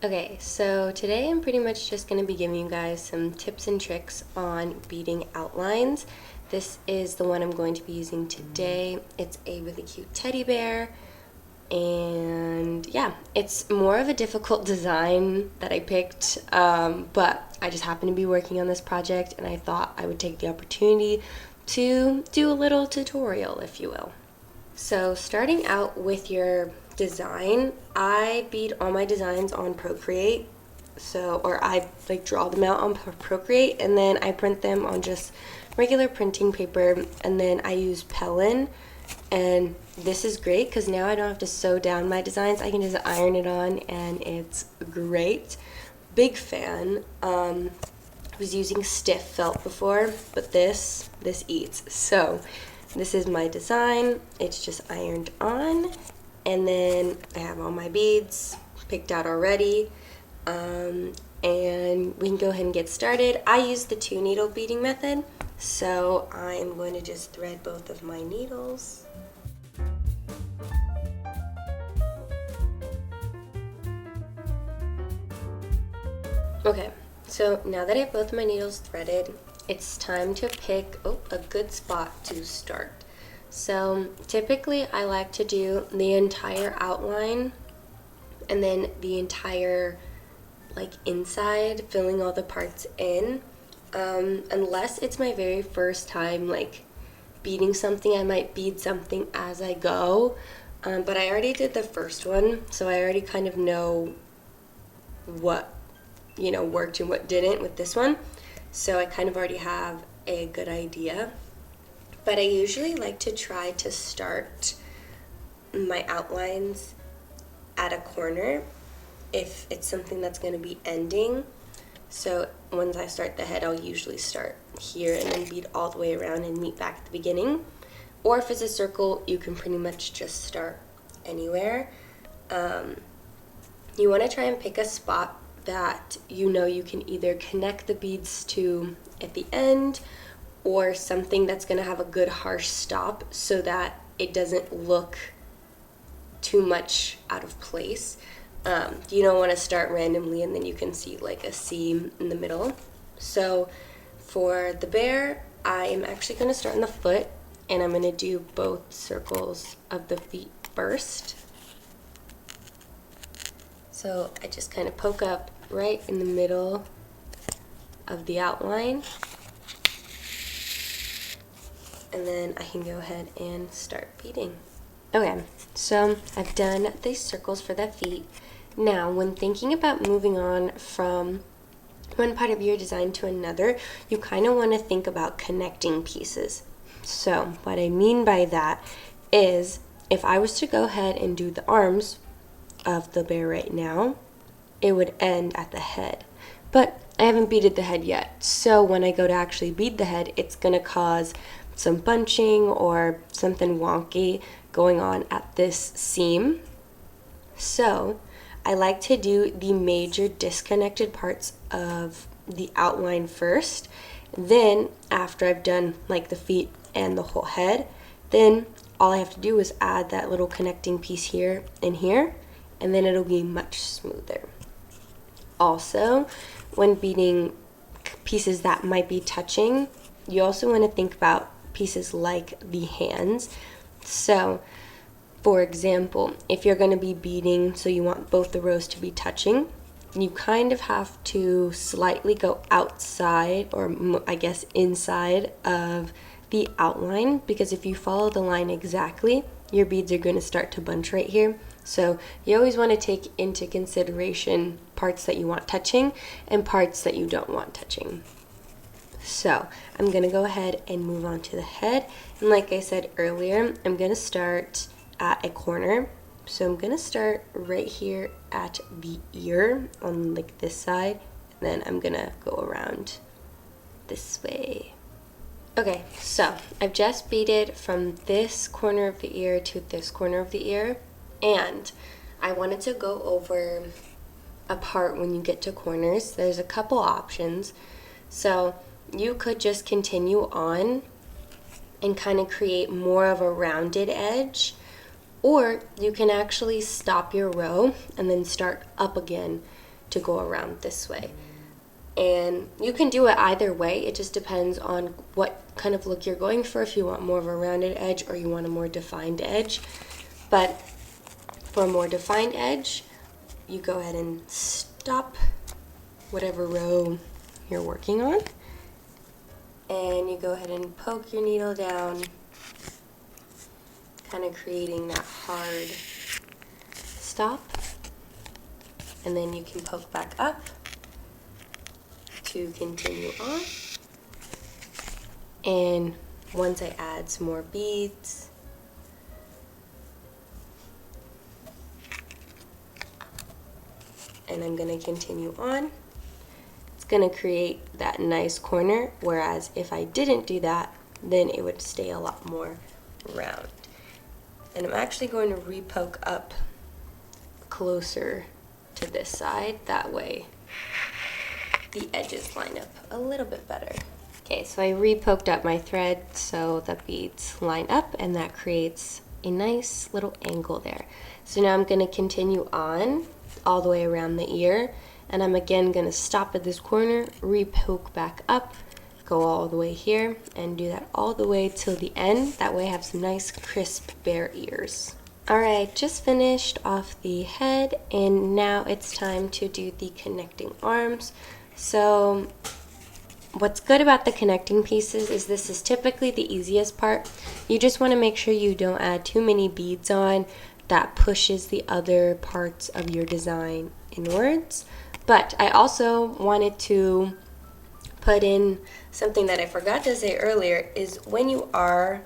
Okay, so today I'm pretty much just going to be giving you guys some tips and tricks on beading outlines. This is the one I'm going to be using today. It's a really cute teddy bear, and yeah, it's more of a difficult design that I picked, but I just happened to be working on this project and I thought I would take the opportunity to do a little tutorial, if you will. So starting out with your design, I bead all my designs on Procreate. Or I draw them out on Procreate, and then I print them on just regular printing paper, and then I use Pellin. And this is great because now I don't have to sew down my designs. I can just iron it on and it's great. Big fan. I was using stiff felt before, but this eats. So this is my design. It's just ironed on, and then I have all my beads picked out already, and we can go ahead and get started. I use the 2-needle beading method, so I'm going to just thread both of my needles. Okay, so now that I have both my needles threaded, it's time to pick a good spot to start. So typically I like to do the entire outline and then the entire inside, filling all the parts in. Unless it's my very first time beading something, I might bead something as I go. But I already did the first one, so I already kind of know what worked and what didn't with this one. So I kind of already have a good idea. But I usually like to try to start my outlines at a corner if it's something that's going to be ending. So once I start the head, I'll usually start here and then bead all the way around and meet back at the beginning. Or if it's a circle, you can pretty much just start anywhere. You want to try and pick a spot that you can either connect the beads to at the end, or something that's going to have a good harsh stop so that it doesn't look too much out of place. You don't want to start randomly and then you can see a seam in the middle. So for the bear, I am actually going to start in the foot, and I'm going to do both circles of the feet first. So I just kind of poke up right in the middle of the outline, and then I can go ahead and start beading. Okay, so I've done the circles for the feet. Now, when thinking about moving on from one part of your design to another, you kind of want to think about connecting pieces. So what I mean by that is, if I was to go ahead and do the arms of the bear right now, it would end at the head. But I haven't beaded the head yet, so when I go to actually bead the head, it's going to cause some bunching or something wonky going on at this seam. So I like to do the major disconnected parts of the outline first. Then after I've done the feet and the whole head, then all I have to do is add that little connecting piece here and here, and then it'll be much smoother. Also, when beading pieces that might be touching, you also want to think about pieces like the hands. So for example, if you're going to be beading, so you want both the rows to be touching, you kind of have to slightly go outside, or I guess inside of the outline, because if you follow the line exactly, your beads are going to start to bunch right here. So you always want to take into consideration parts that you want touching and parts that you don't want touching. So I'm going to go ahead and move on to the head. And like I said earlier, I'm going to start at a corner. So I'm going to start right here at the ear on this side, and then I'm going to go around this way. Okay, so I've just beaded from this corner of the ear to this corner of the ear, and I wanted to go over a part when you get to corners. There's a couple options. So you could just continue on and kind of create more of a rounded edge, or you can actually stop your row and then start up again to go around this way. And you can do it either way. It just depends on what kind of look you're going for, if you want more of a rounded edge or you want a more defined edge. But for a more defined edge, you go ahead and stop whatever row you're working on, and you go ahead and poke your needle down, kind of creating that hard stop, and then you can poke back up to continue on. And once I add some more beads, and I'm going to continue on, it's going to create that nice corner, whereas if I didn't do that, then it would stay a lot more round. And I'm actually going to re-poke up closer to this side, that way the edges line up a little bit better. Okay, so I re-poked up my thread so the beads line up, and that creates a nice little angle there. So now I'm going to continue on all the way around the ear, and I'm again going to stop at this corner, re-poke back up, go all the way here, and do that all the way till the end. That way I have some nice crisp bare ears. Alright, just finished off the head, and now it's time to do the connecting arms. So what's good about the connecting pieces is this is typically the easiest part. You just want to make sure you don't add too many beads on that pushes the other parts of your design inwards. But I also wanted to put in something that I forgot to say earlier, is when you are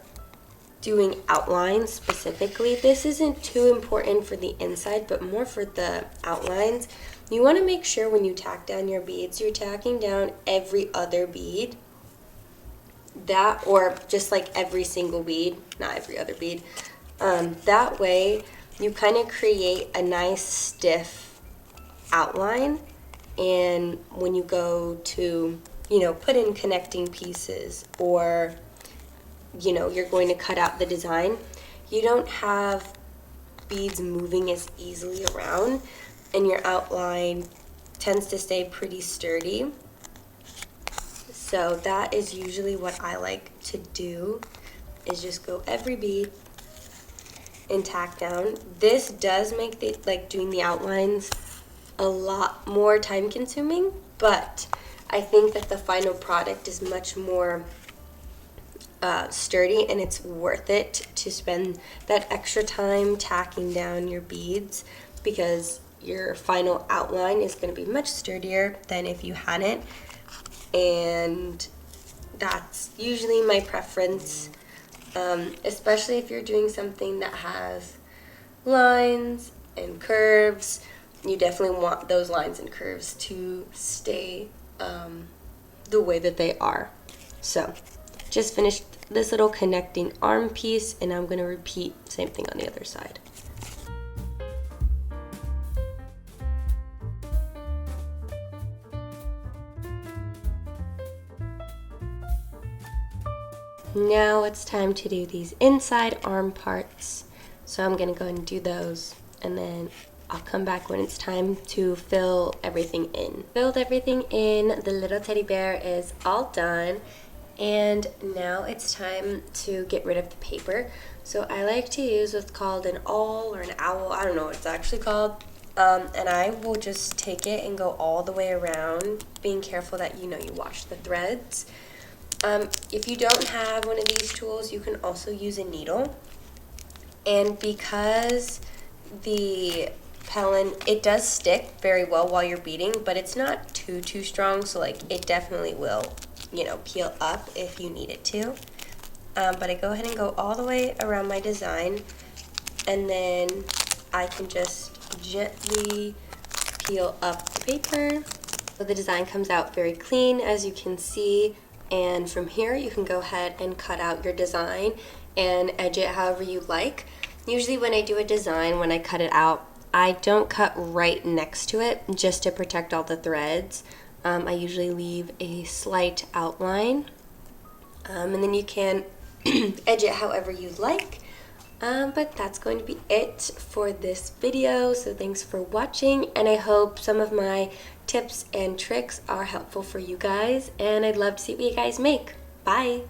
doing outlines specifically, this isn't too important for the inside, but more for the outlines. You want to make sure when you tack down your beads, you're tacking down every other bead. That, or just like every single bead, not every other bead. That way you kind of create a nice stiff outline, and when you go to, you know, put in connecting pieces, or, you know, you're going to cut out the design, you don't have beads moving as easily around, and your outline tends to stay pretty sturdy. So that is usually what I like to do, is just go every bead and tack down. This does make the, like, doing the outlines a lot more time consuming, but I think that the final product is much more sturdy, and it's worth it to spend that extra time tacking down your beads, because your final outline is going to be much sturdier than if you hadn't. And that's usually my preference, especially if you're doing something that has lines and curves. You definitely want those lines and curves to stay the way that they are. So just finished this little connecting arm piece, and I'm going to repeat same thing on the other side. Now it's time to do these inside arm parts. So I'm going to go and do those, and then I'll come back when it's time to fill everything in. Filled everything in, the little teddy bear is all done, and now it's time to get rid of the paper. So I like to use what's called an awl or an owl, I don't know what it's actually called, and I will just take it and go all the way around, being careful that, you know, you wash the threads. If you don't have one of these tools, you can also use a needle. And because the Pellin, it does stick very well while you're beading, but it's not too strong, so like it definitely will, you know, peel up if you need it to. But I go ahead and go all the way around my design, and then I can just gently peel up the paper. So the design comes out very clean, as you can see. And from here you can go ahead and cut out your design and edge it however you like. Usually when I do a design, when I cut it out, I don't cut right next to it just to protect all the threads. I usually leave a slight outline, and then you can edge it however you like. But that's going to be it for this video. So thanks for watching, and I hope some of my tips and tricks are helpful for you guys, and I'd love to see what you guys make. Bye!